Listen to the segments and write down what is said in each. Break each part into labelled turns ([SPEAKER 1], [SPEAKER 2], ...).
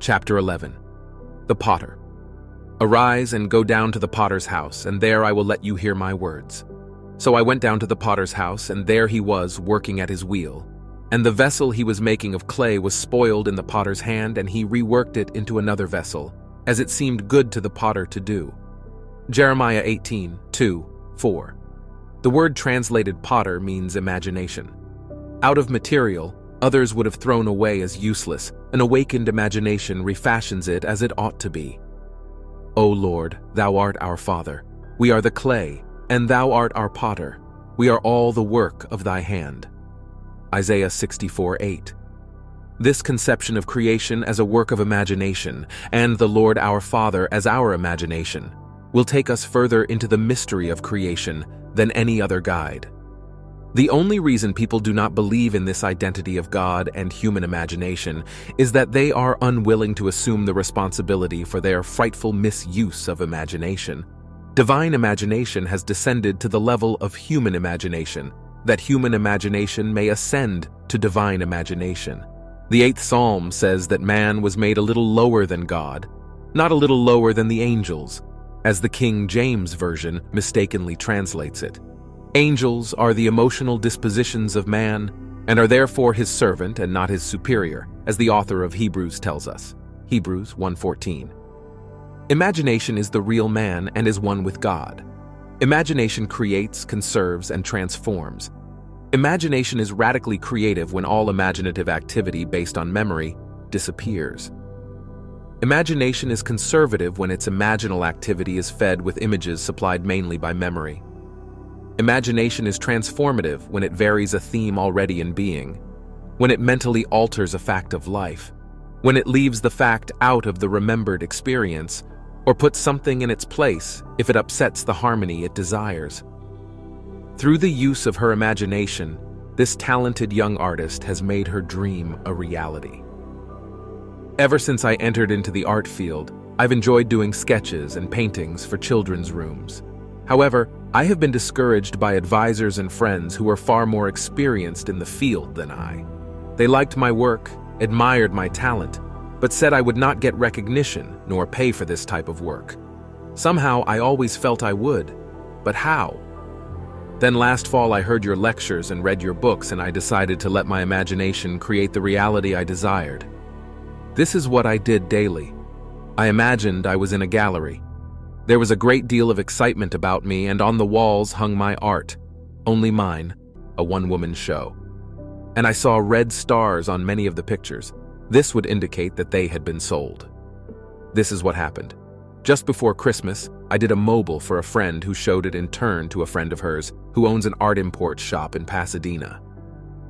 [SPEAKER 1] Chapter 11. The Potter. Arise and go down to the potter's house, and there I will let you hear my words. So I went down to the potter's house, and there he was working at his wheel. And the vessel he was making of clay was spoiled in the potter's hand, and he reworked it into another vessel, as it seemed good to the potter to do. Jeremiah 18:2-4. The word translated potter means imagination. Out of material, others would have thrown away as useless. An awakened imagination refashions it as it ought to be. O Lord, thou art our Father. We are the clay, and thou art our potter. We are all the work of thy hand. Isaiah 64:8. This conception of creation as a work of imagination, and the Lord our Father as our imagination, will take us further into the mystery of creation than any other guide. The only reason people do not believe in this identity of God and human imagination is that they are unwilling to assume the responsibility for their frightful misuse of imagination. Divine imagination has descended to the level of human imagination, that human imagination may ascend to divine imagination. The 8th Psalm says that man was made a little lower than God, not a little lower than the angels, as the King James Version mistakenly translates it. Angels are the emotional dispositions of man and are therefore his servant and not his superior, as the author of Hebrews tells us. Hebrews 1:14. Imagination is the real man and is one with God. Imagination creates, conserves, and transforms. Imagination is radically creative when all imaginative activity based on memory disappears. Imagination is conservative when its imaginal activity is fed with images supplied mainly by memory. Imagination is transformative when it varies a theme already in being, when it mentally alters a fact of life, when it leaves the fact out of the remembered experience, or puts something in its place if it upsets the harmony it desires. Through the use of her imagination, this talented young artist has made her dream a reality. Ever since I entered into the art field, I've enjoyed doing sketches and paintings for children's rooms. However, I have been discouraged by advisors and friends who are far more experienced in the field than I. They liked my work, admired my talent, but said I would not get recognition nor pay for this type of work. Somehow I always felt I would, but how? Then last fall I heard your lectures and read your books, and I decided to let my imagination create the reality I desired. This is what I did daily. I imagined I was in a gallery. There was a great deal of excitement about me, and on the walls hung my art, only mine, a one-woman show. And I saw red stars on many of the pictures. This would indicate that they had been sold. This is what happened. Just before Christmas, I did a mobile for a friend who showed it in turn to a friend of hers who owns an art import shop in Pasadena.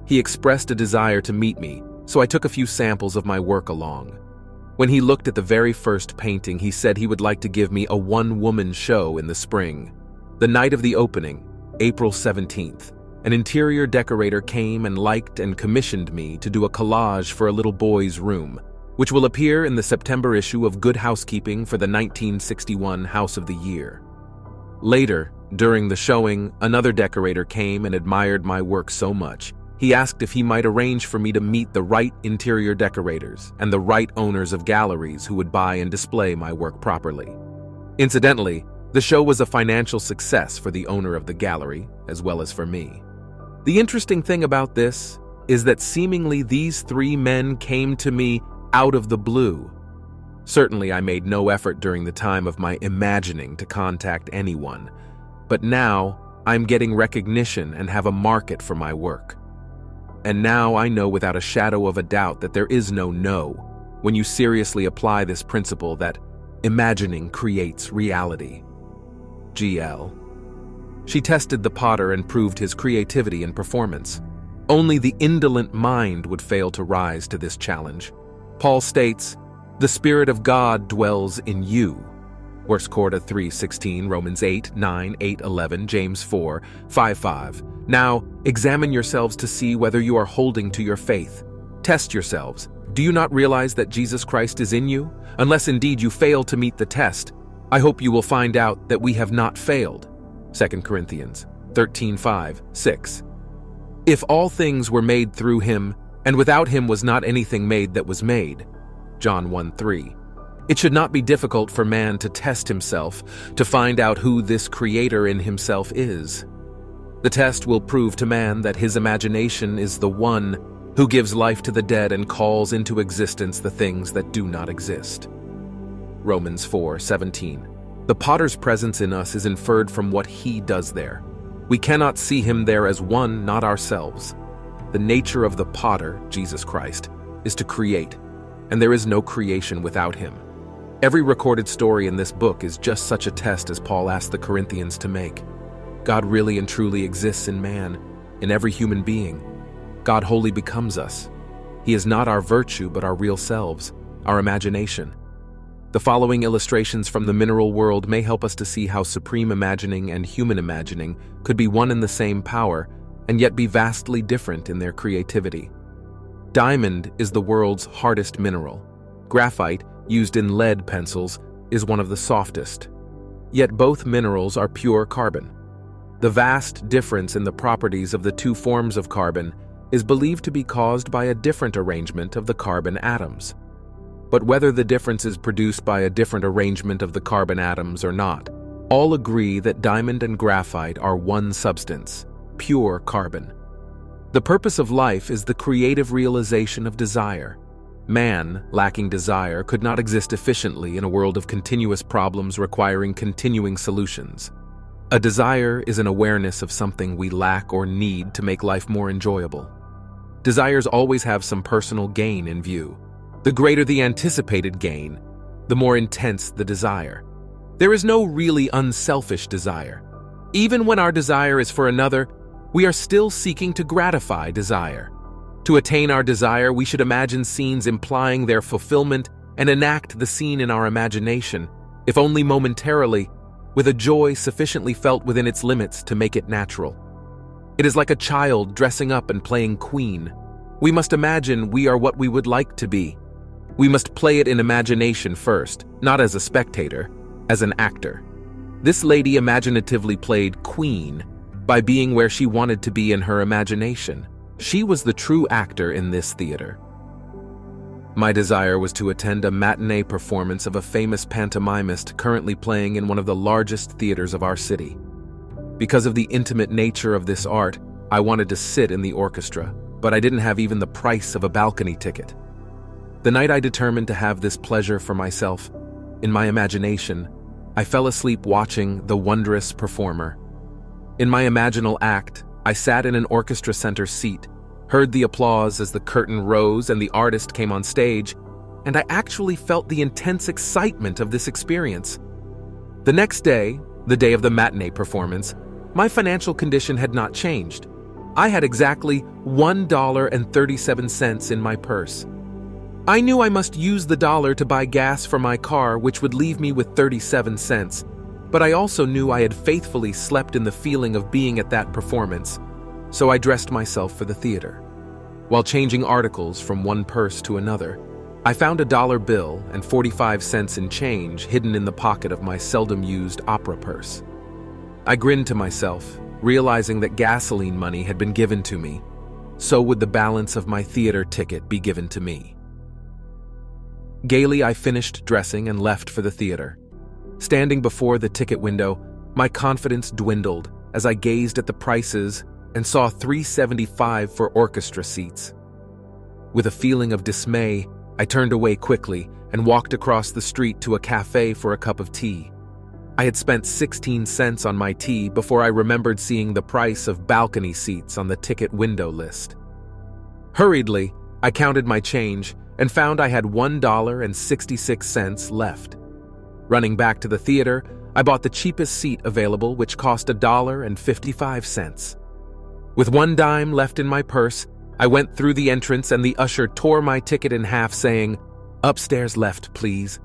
[SPEAKER 1] He expressed a desire to meet me, so I took a few samples of my work along. When he looked at the very first painting, he said he would like to give me a one-woman show in the spring. The night of the opening, April 17th, an interior decorator came and liked and commissioned me to do a collage for a little boy's room, which will appear in the September issue of Good Housekeeping for the 1961 House of the Year. Later, during the showing, another decorator came and admired my work so much, he asked if he might arrange for me to meet the right interior decorators and the right owners of galleries who would buy and display my work properly. Incidentally, the show was a financial success for the owner of the gallery, as well as for me. The interesting thing about this is that seemingly these 3 men came to me out of the blue. Certainly I made no effort during the time of my imagining to contact anyone, but now I'm getting recognition and have a market for my work. And now I know without a shadow of a doubt that there is no no when you seriously apply this principle that imagining creates reality. GL. She tested the potter and proved his creativity and performance. Only the indolent mind would fail to rise to this challenge. Paul states, "The Spirit of God dwells in you." 1 Corinthians 3:16, Romans 8:9, 8:11, James 4:5. Now, examine yourselves to see whether you are holding to your faith. Test yourselves. Do you not realize that Jesus Christ is in you? Unless indeed you fail to meet the test, I hope you will find out that we have not failed. 2 Corinthians 13:5, 6. If all things were made through him, and without him was not anything made that was made, John 1:3. It should not be difficult for man to test himself, to find out who this creator in himself is. The test will prove to man that his imagination is the one who gives life to the dead and calls into existence the things that do not exist. Romans 4:17. The potter's presence in us is inferred from what he does there. We cannot see him there as one, not ourselves. The nature of the potter, Jesus Christ, is to create, and there is no creation without him. Every recorded story in this book is just such a test as Paul asked the Corinthians to make. God really and truly exists in man, in every human being. God wholly becomes us. He is not our virtue, but our real selves, our imagination. The following illustrations from the mineral world may help us to see how supreme imagining and human imagining could be one and the same power, and yet be vastly different in their creativity. Diamond is the world's hardest mineral. Graphite, used in lead pencils, is one of the softest. Yet both minerals are pure carbon. The vast difference in the properties of the two forms of carbon is believed to be caused by a different arrangement of the carbon atoms. But whether the difference is produced by a different arrangement of the carbon atoms or not, all agree that diamond and graphite are one substance, pure carbon. The purpose of life is the creative realization of desire. Man, lacking desire, could not exist efficiently in a world of continuous problems requiring continuing solutions. A desire is an awareness of something we lack or need to make life more enjoyable. Desires always have some personal gain in view. The greater the anticipated gain, the more intense the desire. There is no really unselfish desire. Even when our desire is for another, we are still seeking to gratify desire. To attain our desire, we should imagine scenes implying their fulfillment and enact the scene in our imagination, if only momentarily, with a joy sufficiently felt within its limits to make it natural. It is like a child dressing up and playing queen. We must imagine we are what we would like to be. We must play it in imagination first, not as a spectator, as an actor. This lady imaginatively played queen by being where she wanted to be in her imagination. She was the true actor in this theater. My desire was to attend a matinee performance of a famous pantomimist currently playing in one of the largest theaters of our city. Because of the intimate nature of this art, I wanted to sit in the orchestra, but I didn't have even the price of a balcony ticket. The night I determined to have this pleasure for myself, in my imagination, I fell asleep watching the wondrous performer. In my imaginal act, I sat in an orchestra center seat, heard the applause as the curtain rose and the artist came on stage, and I actually felt the intense excitement of this experience. The next day, the day of the matinee performance, my financial condition had not changed. I had exactly $1.37 in my purse. I knew I must use the dollar to buy gas for my car, which would leave me with 37 cents. But I also knew I had faithfully slept in the feeling of being at that performance, so I dressed myself for the theater. While changing articles from one purse to another, I found a dollar bill and 45 cents in change hidden in the pocket of my seldom-used opera purse. I grinned to myself, realizing that gasoline money had been given to me. So would the balance of my theater ticket be given to me. Gaily, I finished dressing and left for the theater. Standing before the ticket window, my confidence dwindled as I gazed at the prices and saw $3.75 for orchestra seats. With a feeling of dismay, I turned away quickly and walked across the street to a cafe for a cup of tea. I had spent 16 cents on my tea before I remembered seeing the price of balcony seats on the ticket window list. Hurriedly, I counted my change and found I had $1.66 left. Running back to the theater, I bought the cheapest seat available, which cost $1.55. With 1 dime left in my purse, I went through the entrance and the usher tore my ticket in half, saying, "Upstairs left, please."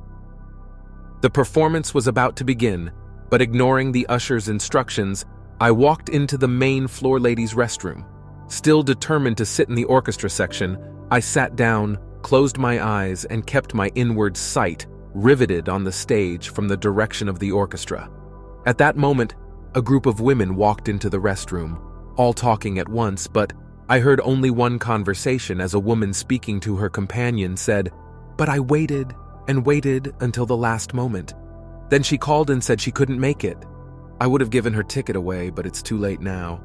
[SPEAKER 1] The performance was about to begin, but ignoring the usher's instructions, I walked into the main floor ladies' restroom. Still determined to sit in the orchestra section, I sat down, closed my eyes, and kept my inward sight riveted on the stage from the direction of the orchestra. At that moment, a group of women walked into the restroom, all talking at once, but I heard only one conversation as a woman speaking to her companion said, But I waited and waited until the last moment. Then she called and said she couldn't make it. I would have given her ticket away, but it's too late now.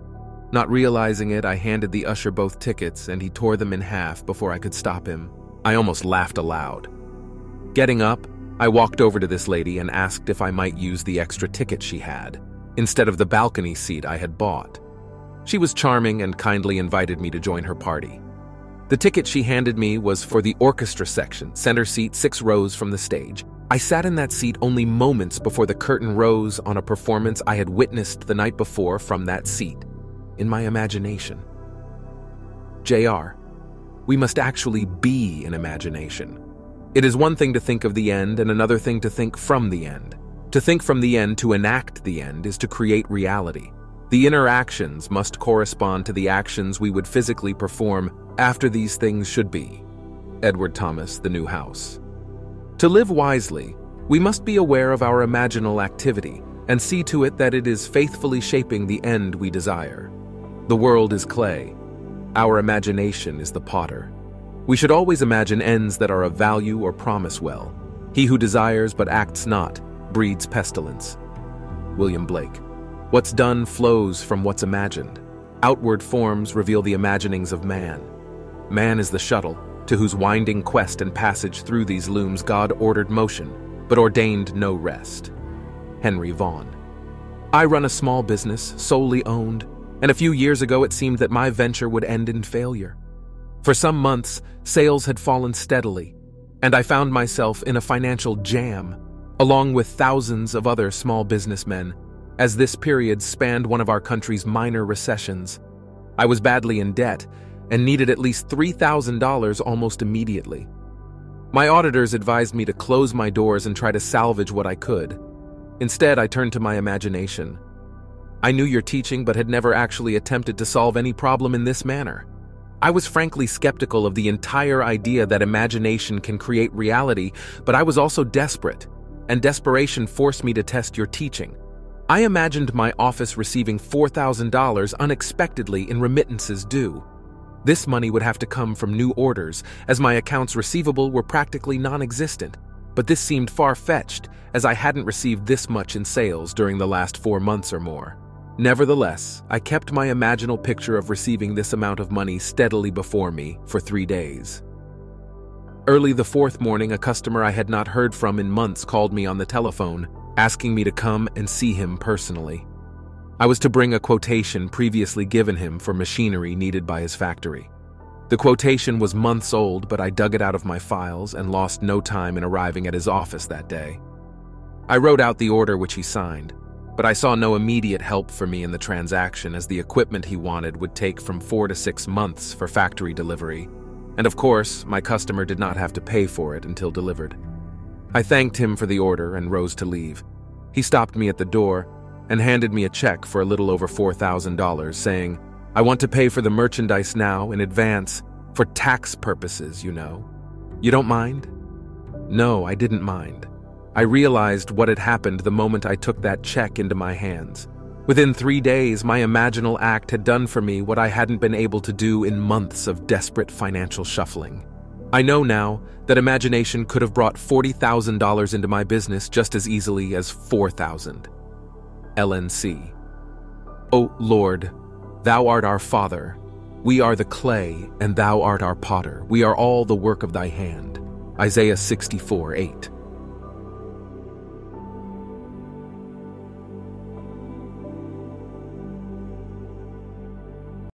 [SPEAKER 1] Not realizing it, I handed the usher both tickets and he tore them in half before I could stop him. I almost laughed aloud. Getting up, I walked over to this lady and asked if I might use the extra ticket she had, instead of the balcony seat I had bought. She was charming and kindly invited me to join her party. The ticket she handed me was for the orchestra section, center seat 6 rows from the stage. I sat in that seat only moments before the curtain rose on a performance I had witnessed the night before from that seat, in my imagination. JR, we must actually be an imagination. It is one thing to think of the end and another thing to think from the end. To think from the end to enact the end is to create reality. The inner actions must correspond to the actions we would physically perform after these things should be. Edward Thomas, The New House. To live wisely, we must be aware of our imaginal activity and see to it that it is faithfully shaping the end we desire. The world is clay. Our imagination is the potter. We should always imagine ends that are of value or promise well. He who desires but acts not breeds pestilence. William Blake. What's done flows from what's imagined. Outward forms reveal the imaginings of man. Man is the shuttle, to whose winding quest and passage through these looms God ordered motion, but ordained no rest. Henry Vaughan. I run a small business, solely owned, and a few years ago it seemed that my venture would end in failure. For some months, sales had fallen steadily, and I found myself in a financial jam, along with thousands of other small businessmen, as this period spanned one of our country's minor recessions. I was badly in debt and needed at least $3,000 almost immediately. My auditors advised me to close my doors and try to salvage what I could. Instead, I turned to my imagination. I knew your teaching but had never actually attempted to solve any problem in this manner. I was frankly skeptical of the entire idea that imagination can create reality, but I was also desperate, and desperation forced me to test your teaching. I imagined my office receiving $4,000 unexpectedly in remittances due. This money would have to come from new orders, as my accounts receivable were practically non-existent, but this seemed far-fetched, as I hadn't received this much in sales during the last 4 months or more. Nevertheless, I kept my imaginal picture of receiving this amount of money steadily before me for 3 days. Early the 4th morning, a customer I had not heard from in months called me on the telephone, asking me to come and see him personally. I was to bring a quotation previously given him for machinery needed by his factory. The quotation was months old, but I dug it out of my files and lost no time in arriving at his office that day. I wrote out the order which he signed, but I saw no immediate help for me in the transaction, as the equipment he wanted would take from 4 to 6 months for factory delivery, and of course, my customer did not have to pay for it until delivered. I thanked him for the order and rose to leave. He stopped me at the door and handed me a check for a little over $4,000, saying, "I want to pay for the merchandise now in advance, for tax purposes, you know. You don't mind?" No, I didn't mind. I realized what had happened the moment I took that check into my hands. Within 3 days, my imaginal act had done for me what I hadn't been able to do in months of desperate financial shuffling. I know now that imagination could have brought $40,000 into my business just as easily as 4,000. LNC. O Lord, Thou art our Father. We are the clay, and Thou art our potter. We are all the work of Thy hand. Isaiah 64:8.